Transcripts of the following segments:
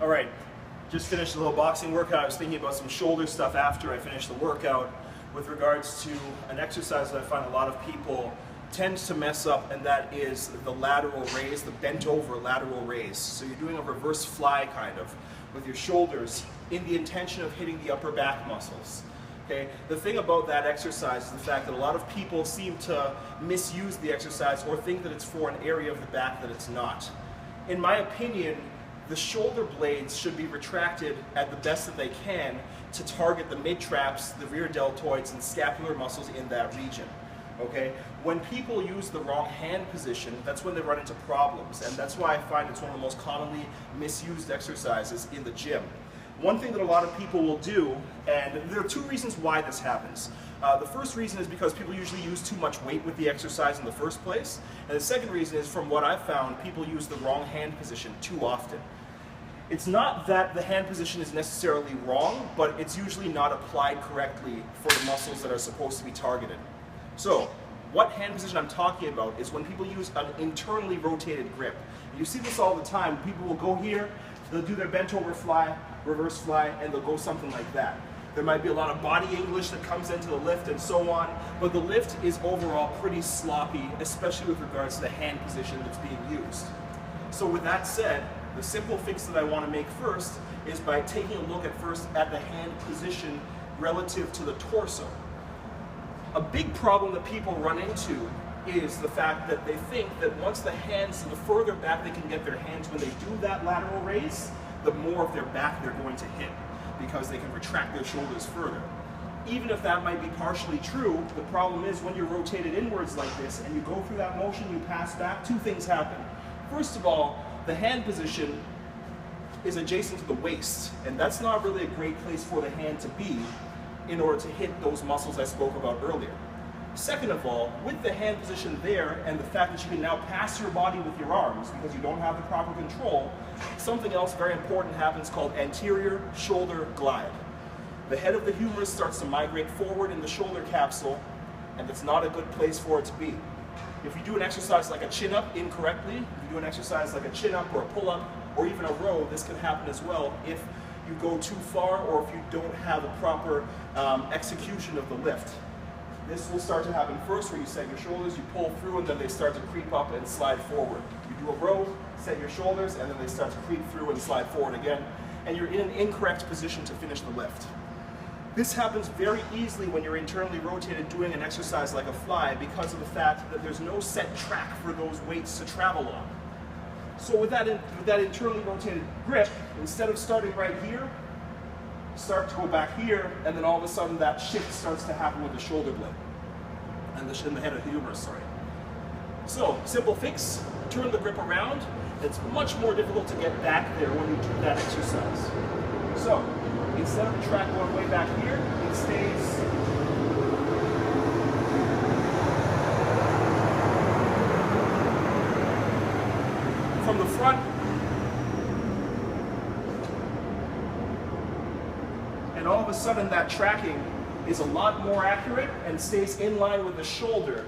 All right, just finished a little boxing workout. I was thinking about some shoulder stuff after I finished the workout with regards to an exercise that I find a lot of people tend to mess up, and that is the lateral raise, the bent over lateral raise. So you're doing a reverse fly kind of with your shoulders in the intention of hitting the upper back muscles. Okay? The thing about that exercise is the fact that a lot of people seem to misuse the exercise or think that it's for an area of the back that it's not. In my opinion, the shoulder blades should be retracted at the best that they can to target the mid-traps, the rear deltoids, and scapular muscles in that region. Okay? When people use the wrong hand position, that's when they run into problems, and that's why I find it's one of the most commonly misused exercises in the gym. One thing that a lot of people will do, and there are two reasons why this happens. The first reason is because people usually use too much weight with the exercise in the first place, and the second reason is, from what I've found, people use the wrong hand position too often. It's not that the hand position is necessarily wrong, but it's usually not applied correctly for the muscles that are supposed to be targeted. So, what hand position I'm talking about is when people use an internally rotated grip. You see this all the time. People will go here, they'll do their bent over fly, reverse fly, and they'll go something like that. There might be a lot of body English that comes into the lift and so on, but the lift is overall pretty sloppy, especially with regards to the hand position that's being used. So with that said, the simple fix that I want to make first is by taking a look at the hand position relative to the torso. A big problem that people run into is the fact that they think that once the further back they can get their hands when they do that lateral raise, the more of their back they're going to hit, because they can retract their shoulders further. Even if that might be partially true, the problem is when you're rotated inwards like this and you go through that motion, you pass back, two things happen. First of all, the hand position is adjacent to the waist, and that's not really a great place for the hand to be in order to hit those muscles I spoke about earlier. Second of all, with the hand position there and the fact that you can now pass your body with your arms because you don't have the proper control, something else very important happens called anterior shoulder glide. The head of the humerus starts to migrate forward in the shoulder capsule, and it's not a good place for it to be. If you do an exercise like a chin-up incorrectly, if you do an exercise like a chin-up or a pull-up or even a row, this can happen as well if you go too far or if you don't have a proper execution of the lift. This will start to happen first where you set your shoulders, you pull through, and then they start to creep up and slide forward. You do a row, set your shoulders, and then they start to creep through and slide forward again, and you're in an incorrect position to finish the lift. This happens very easily when you're internally rotated doing an exercise like a fly because of the fact that there's no set track for those weights to travel on. So with that internally rotated grip, instead of starting right here, start to go back here, and then all of a sudden that shift starts to happen with the shoulder blade and the head of the humerus, sorry. So, simple fix, turn the grip around. It's much more difficult to get back there when you do that exercise. So, instead of the track going way back here, it stays from the front, and all of a sudden that tracking is a lot more accurate and stays in line with the shoulder.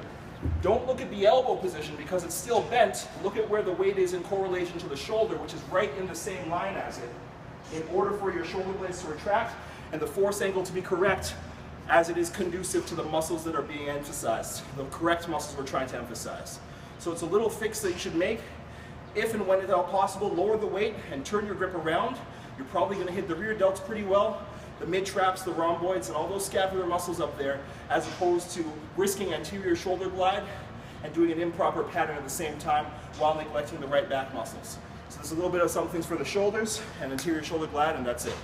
Don't look at the elbow position because it's still bent. Look at where the weight is in correlation to the shoulder, which is right in the same line as it, in order for your shoulder blades to retract and the force angle to be correct as it is conducive to the muscles that are being emphasized, the correct muscles we're trying to emphasize. So it's a little fix that you should make. If and when at all possible, lower the weight and turn your grip around. You're probably going to hit the rear delts pretty well, the mid-traps, the rhomboids, and all those scapular muscles up there, as opposed to risking anterior shoulder glide and doing an improper pattern at the same time while neglecting the right back muscles. So there's a little bit of some things for the shoulders and anterior shoulder glide, and that's it.